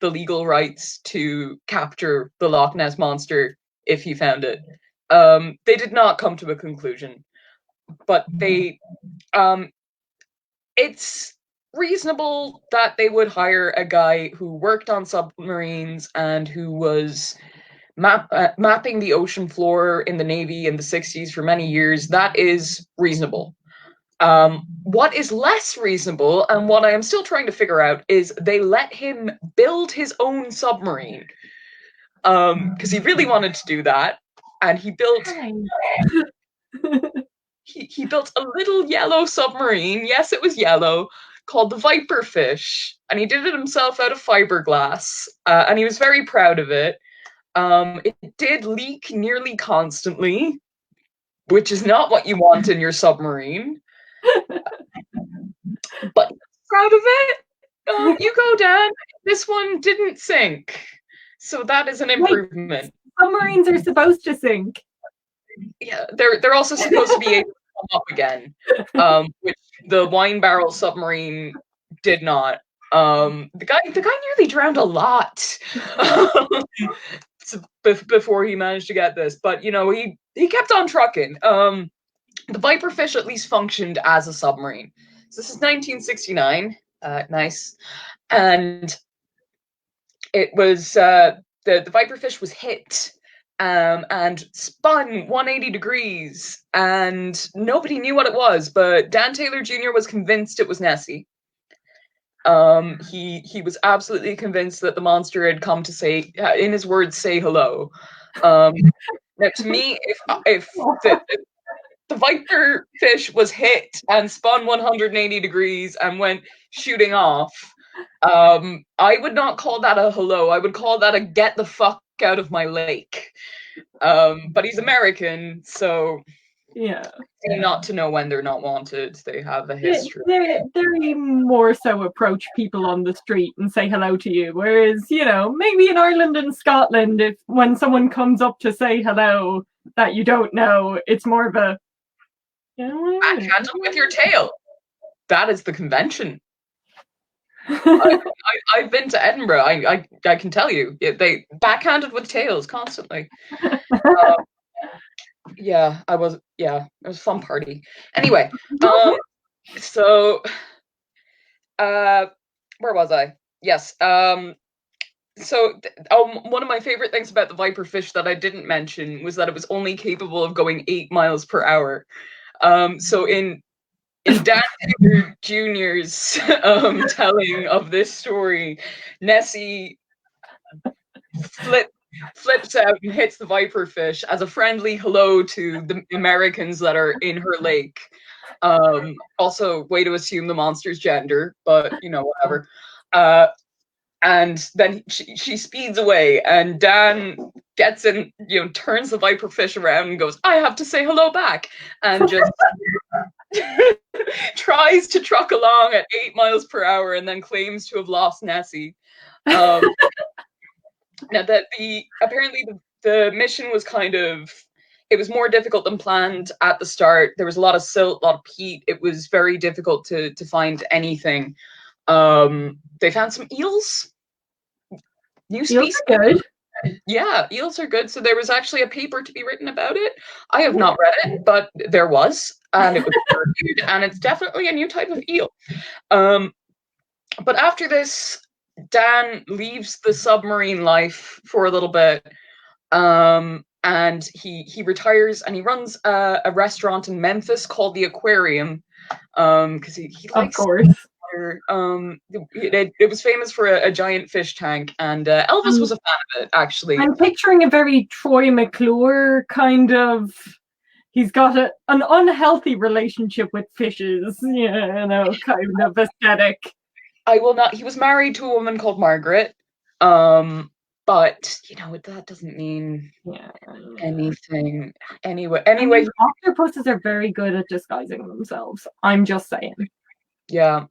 the legal rights to capture the Loch Ness Monster if he found it. They did not come to a conclusion, but it's reasonable that they would hire a guy who worked on submarines and who was mapping the ocean floor in the Navy in the 60s for many years. That is reasonable. What is less reasonable, and what I am still trying to figure out, is they let him build his own submarine. Because he really wanted to do that. And he built he built a little yellow submarine. Yes, it was yellow, called the Viperfish. And he did it himself out of fiberglass. And he was very proud of it. It did leak nearly constantly, which is not what you want in your submarine. But proud of it. You go, Dan. This one didn't sink. So that is an improvement. Submarines are supposed to sink. Yeah, they're also supposed to be able to come up again, which the wine barrel submarine did not. The guy nearly drowned a lot before he managed to get this, but you know, he kept on trucking. The Viperfish at least functioned as a submarine. So this is 1969. Nice, and it was the Viperfish was hit. And spun 180 degrees, and nobody knew what it was, but Dan Taylor Jr. was convinced it was Nessie. He was absolutely convinced that the monster had come to say, in his words, say hello. Now, to me, if the Viperfish was hit and spun 180 degrees and went shooting off, I would not call that a hello. I would call that a get the fuck out of my lake. But he's American, so yeah, not to know when they're not wanted. They have a history. They more so approach people on the street and say hello to you, whereas, you know, maybe in Ireland and Scotland, if when someone comes up to say hello that you don't know, it's more of a backhand with your tail. That is the convention. I've been to Edinburgh. I can tell you, they backhanded with tails constantly. Yeah, it was a fun party. Anyway, so where was I? Yes. So one of my favorite things about the Viperfish that I didn't mention was that it was only capable of going 8 miles per hour. So in Dan Taylor Jr.'s telling of this story, Nessie flips out and hits the Viperfish as a friendly hello to the Americans that are in her lake. Also, way to assume the monster's gender, but you know, whatever. And then she speeds away, and Dan gets in, turns the viper fish around and goes, "I have to say hello back," and just tries to truck along at 8 miles per hour, and then claims to have lost Nessie. Now that apparently the mission was it was more difficult than planned at the start. There was a lot of silt, a lot of peat. It was very difficult to find anything. They found some eels. New species. Eels are good. Yeah, eels are good. So there was actually a paper to be written about it. I have not read it, but there was, and it was reviewed, and it's definitely a new type of eel. But after this, Dan leaves the submarine life for a little bit, and he retires, and he runs a restaurant in Memphis called the Aquarium, because he likes. Of course. It was famous for a giant fish tank, and Elvis was a fan of it, actually. I'm picturing a very Troy McClure kind of. He's got an unhealthy relationship with fishes, kind of aesthetic. I will not. He was married to a woman called Margaret, but that doesn't mean anything. Anyway, octopuses are very good at disguising themselves. I'm just saying. Yeah.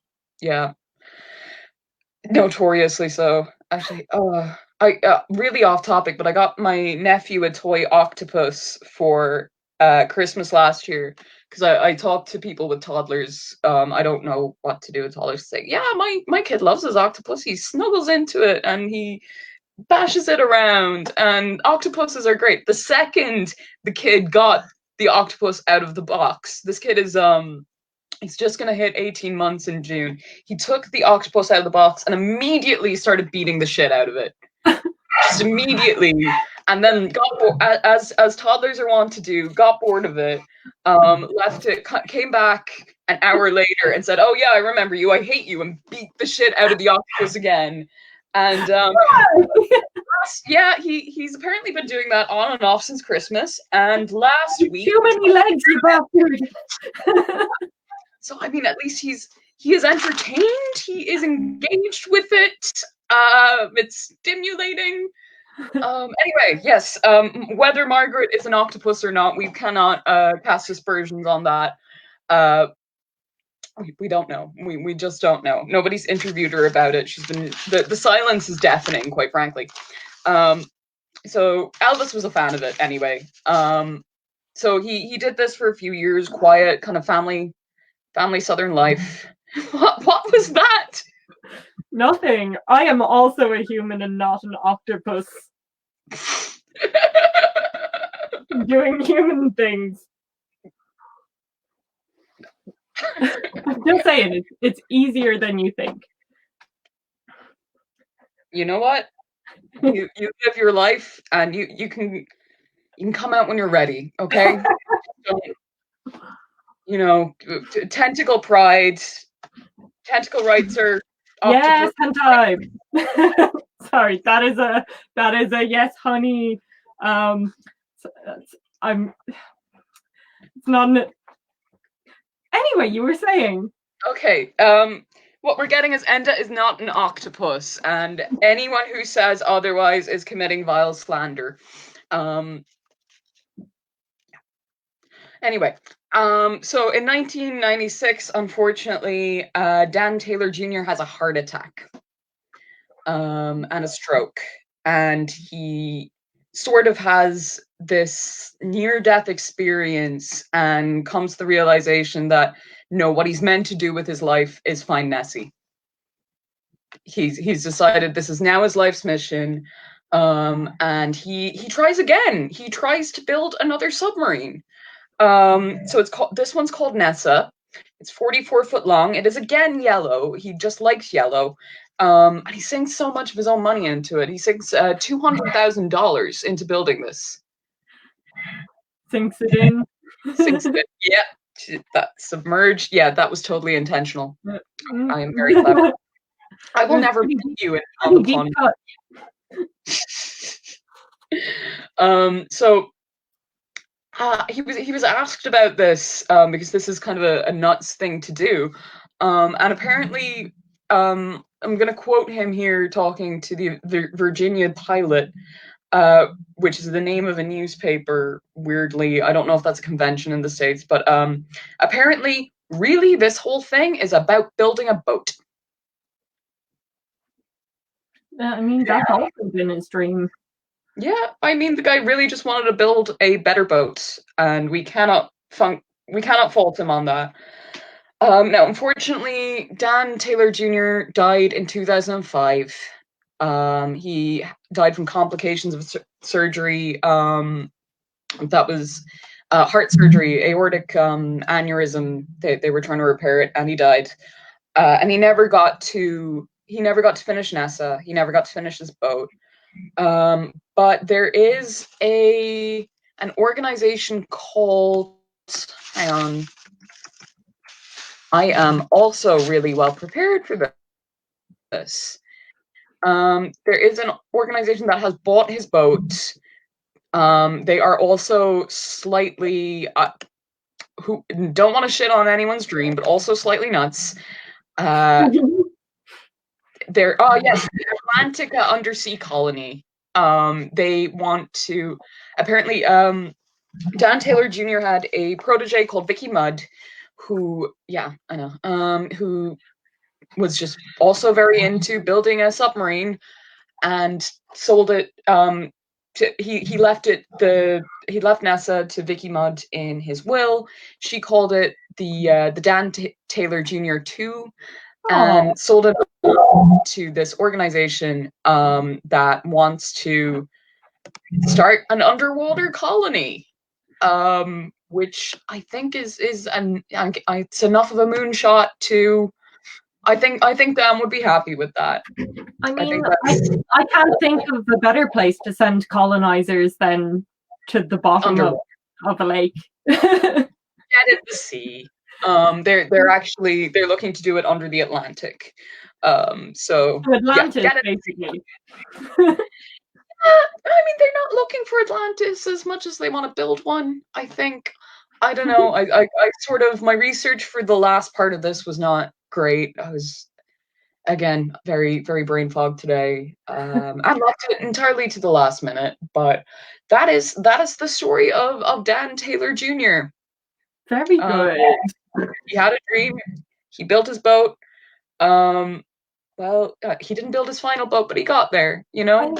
Notoriously so. Actually, I really off topic, but I got my nephew a toy octopus for Christmas last year, because I talked to people with toddlers. I don't know what to do with toddlers. Say, yeah, my kid loves his octopus. He snuggles into it and he bashes it around. And octopuses are great. The second the kid got the octopus out of the box, this kid is he's just going to hit 18 months in June. He took the octopus out of the box and immediately started beating the shit out of it. Just immediately. And then got bored, as toddlers are wont to do, got bored of it, left it, came back an hour later and said, "Oh yeah, I remember you, I hate you," and beat the shit out of the octopus again. And yeah, he's apparently been doing that on and off since Christmas. And last week, too many legs, you bastard. So I mean, at least he is entertained. He is engaged with it. It's stimulating. Anyway, yes. Whether Margaret is an octopus or not, we cannot cast aspersions on that. We don't know. We just don't know. Nobody's interviewed her about it. She's been the silence is deafening, quite frankly. So Elvis was a fan of it anyway. So he did this for a few years, quiet, kind of family Southern life. What was that? Nothing. I am also a human and not an octopus. Doing human things. I'm just saying, it's easier than you think. You know what? You live your life, and you can come out when you're ready. Okay. Tentacle pride, tentacle rights are. Yes, hentai. Sorry, that is a yes, honey. It's not. Anyway, you were saying. Okay. What we're getting is Enda is not an octopus, and anyone who says otherwise is committing vile slander. Anyway, so in 1996, unfortunately, Dan Taylor Jr. has a heart attack and a stroke, and he sort of has this near-death experience and comes to the realization that no, what he's meant to do with his life is find Nessie. He's decided this is now his life's mission, and he tries again. He tries to build another submarine. So this one's called Nessa. It's 44 foot long. It is again yellow. He just likes yellow. And he sinks so much of his own money into it. He sinks $200,000 into building this. Sinks it in. Sinks it. Yeah. That submerged. Yeah, that was totally intentional. I am very clever. I will never beat you on the pun. So he was asked about this because this is kind of a nuts thing to do, and apparently gonna quote him here talking to the Virginia Pilot, which is the name of a newspaper. Weirdly, I don't know if that's a convention in the States, but apparently, really, this whole thing is about building a boat. I mean, that's also been his dream. Yeah, I mean, the guy really just wanted to build a better boat, and we cannot fault him on that. Now, unfortunately, Dan Taylor Jr. died in 2005. He died from complications of surgery. That was heart surgery, aortic aneurysm. They were trying to repair it, and he died. And he never got to finish NASA. He never got to finish his boat. But there is an organization called, hang on, I am also really well prepared for this. There is an organization that has bought his boat. They are also slightly, who don't want to shit on anyone's dream, but also slightly nuts. They're, oh yes, the Atlantica Undersea Colony. They want to, apparently, Dan Taylor Jr. had a protege called Vicky Mudd, who, yeah, I know, who was just also very into building a submarine, and sold it. He left NASA to Vicky Mudd in his will. She called it the Dan Taylor Jr. 2, and sold it to this organization that wants to start an underwater colony, which I think is it's enough of a moonshot to. I think Dan would be happy with that. I mean, I can't think of a better place to send colonizers than to the bottom of a lake. Get in the sea. They're looking to do it under the Atlantic. So Atlantis, yeah, basically. I mean, they're not looking for Atlantis as much as they want to build one, I think. I don't know. I sort of, my research for the last part of this was not great. I was, again, very, very brain fogged today. I left it entirely to the last minute, but that is the story of Dan Taylor Jr. Very good. He had a dream. He built his boat. Well, he didn't build his final boat, but he got there, you know?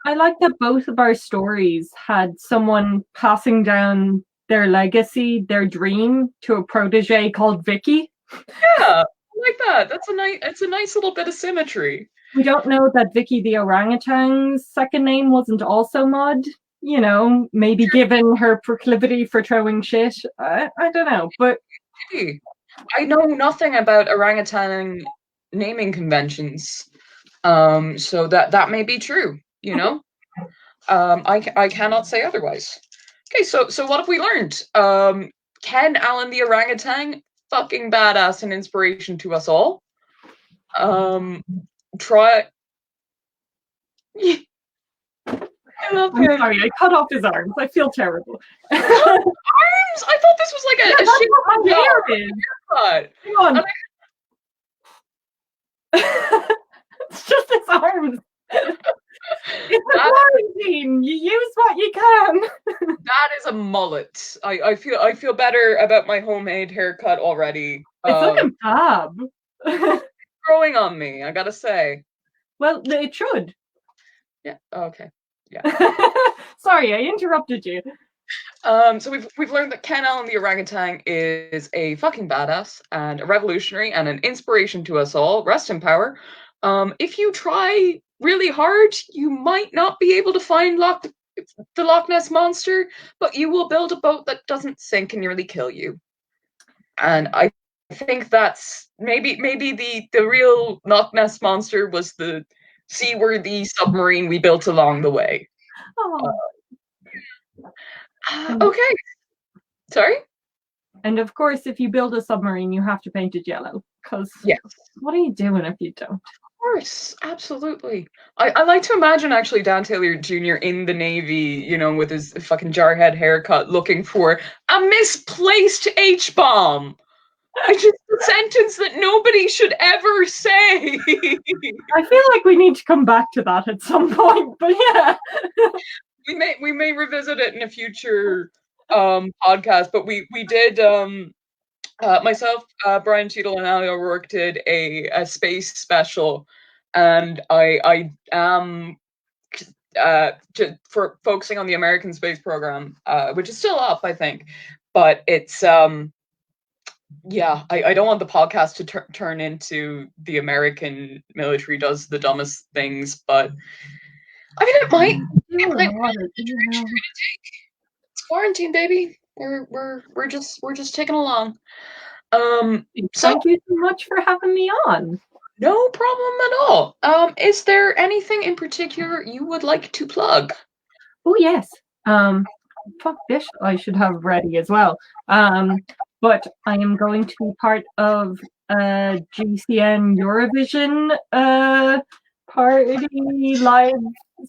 I like that both of our stories had someone passing down their legacy, their dream, to a protege called Vicky. Yeah, I like that. It's a nice little bit of symmetry. We don't know that Vicky the orangutan's second name wasn't also Mudd. You know, maybe given her proclivity for throwing shit. I don't know, but I know nothing about orangutan naming conventions, so that may be true. You know, I cannot say otherwise. Okay, so what have we learned? Ken Allen the orangutan, fucking badass and inspiration to us all. Try. I'm sorry, I cut off his arms. I feel terrible. Arms? I thought this was like a shit what my hair is. Come on. It's just his arms. It's a quarantine. You use what you can. That is a mullet. I feel better about my homemade haircut already. It's like a bob. It's growing on me, I gotta say. Well, it should. Yeah. Okay. Yeah. Sorry, I interrupted you. So we've learned that Ken Allen the orangutan is a fucking badass and a revolutionary and an inspiration to us all. Rest in power. If you try really hard, you might not be able to find the Loch Ness Monster, but you will build a boat that doesn't sink and nearly kill you. And I think that's maybe the real Loch Ness Monster was the seaworthy submarine we built along the way. Okay. Sorry? And of course, if you build a submarine, you have to paint it yellow. Because yes. What are you doing if you don't? Of course, absolutely. I like to imagine actually Dan Taylor Jr. in the Navy, you know, with his fucking jarhead haircut, looking for a misplaced H-bomb. It's just a sentence that nobody should ever say. I feel like we need to come back to that at some point, but yeah. We may revisit it in a future podcast, but we did myself, Brian Cheadle, and Ali O'Rourke did a space special, and I am for focusing on the American space program, which is still up, I think, but it's yeah, I don't want the podcast to turn into the American military does the dumbest things, but I mean it might. It's quarantine, baby. We're just taking along. Thank you so much for having me on. No problem at all. Is there anything in particular you would like to plug? Oh yes. Fuck this, I should have ready as well. But I am going to be part of GCN Eurovision party live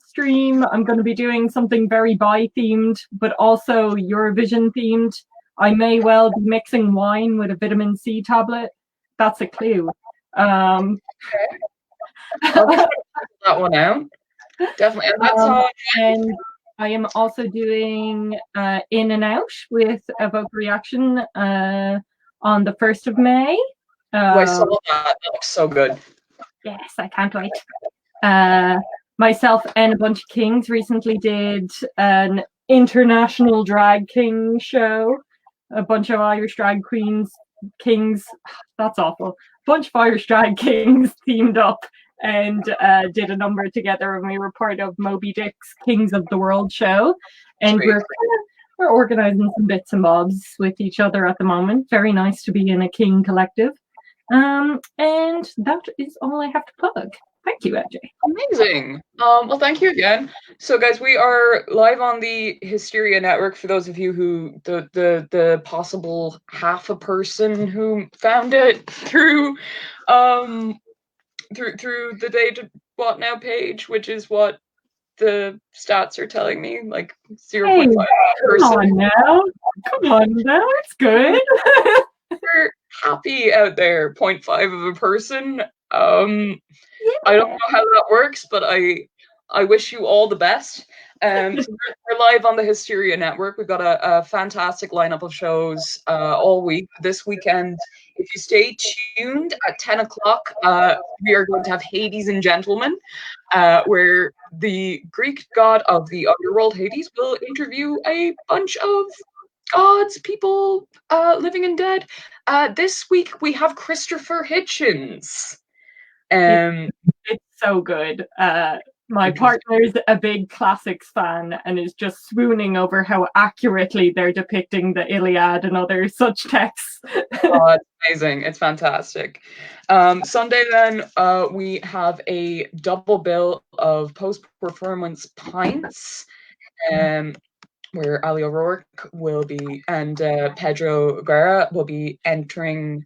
stream. I'm going to be doing something very bi themed, but also Eurovision themed. I may well be mixing wine with a vitamin C tablet. That's a clue. Okay. I'll check that one out. Definitely. And that's all. And I am also doing In and Out with Evoke Reaction on the 1st of May. I saw that. That looks so good. Yes, I can't wait. Myself and a bunch of kings recently did an international drag king show. A bunch of Irish drag kings, that's awful. A bunch of Irish drag kings teamed up and did a number together, and we were part of Moby Dick's Kings of the World show. And we're organizing some bits and bobs with each other at the moment. Very nice to be in a king collective. And that is all I have to plug. Thank you, AJ. Amazing. Well, thank you again. So, guys, we are live on the Hysteria Network. For those of you who the possible half a person who found it through the Data What Now page, which is what the stats are telling me, like 0.5%. Come on now, it's good. We're happy out there, 0.5 of a person. I don't know how that works, but I wish you all the best. So we're live on the Hysteria Network. We've got a fantastic lineup of shows all week. This weekend, if you stay tuned at 10 o'clock, we are going to have Hades and Gentlemen, where the Greek god of the underworld, Hades, will interview a bunch of gods, people, living and dead. This week, we have Christopher Hitchens. It's so good. My partner's a big classics fan and is just swooning over how accurately they're depicting the Iliad and other such texts. Oh, it's amazing. It's fantastic. Sunday then, we have a double bill of post-performance pints, where Ali O'Rourke will be, and Pedro Guerra will be entering?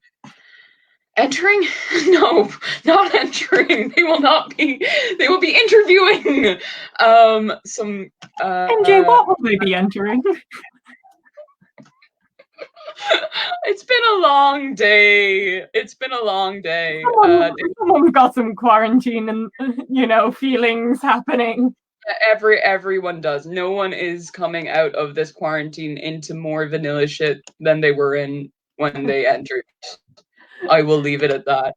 No, not entering. They will not be. They will be interviewing some. MJ, what will they be entering? It's been a long day. Someone's got some quarantine and feelings happening. Everyone does. No one is coming out of this quarantine into more vanilla shit than they were in when they entered. I will leave it at that.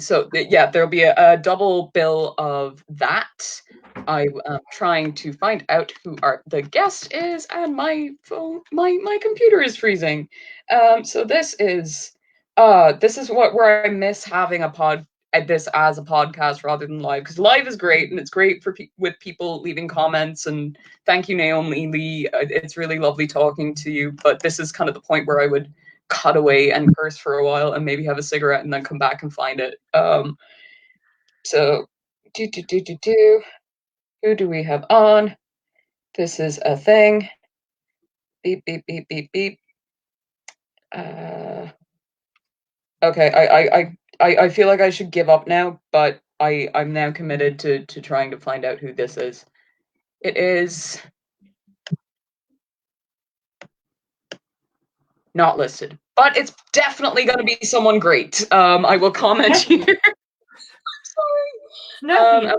So yeah, there'll be a double bill of that. I am trying to find out who the guest is, and my phone, my computer is freezing. So this is where I miss having this as a podcast rather than live, because live is great and it's great for with people leaving comments, and thank you, Naomi Lee. It's really lovely talking to you, but this is kind of the point where I would cut away and curse for a while and maybe have a cigarette and then come back and find it. So who do we have on? This is a thing. Beep beep beep beep beep. Okay, I feel like I should give up now, but I'm now committed to trying to find out who this is. It is not listed, but it's definitely going to be someone great. I will comment here. No,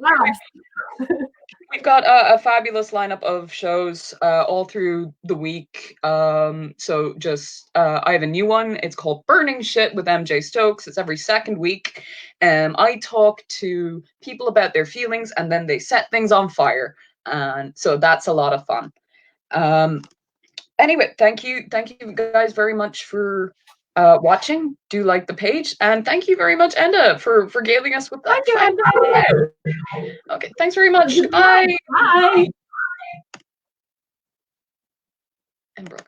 we've got a fabulous lineup of shows all through the week. So just I have a new one. It's called Burning Shit with MJ Stokes. It's every second week. I talk to people about their feelings and then they set things on fire. And so that's a lot of fun. Anyway, thank you guys very much for watching. Do like the page, and thank you very much, Enda, for regaling us with that. Thank you, Enda. Okay, thanks very much. Bye. Bye. And Brooke.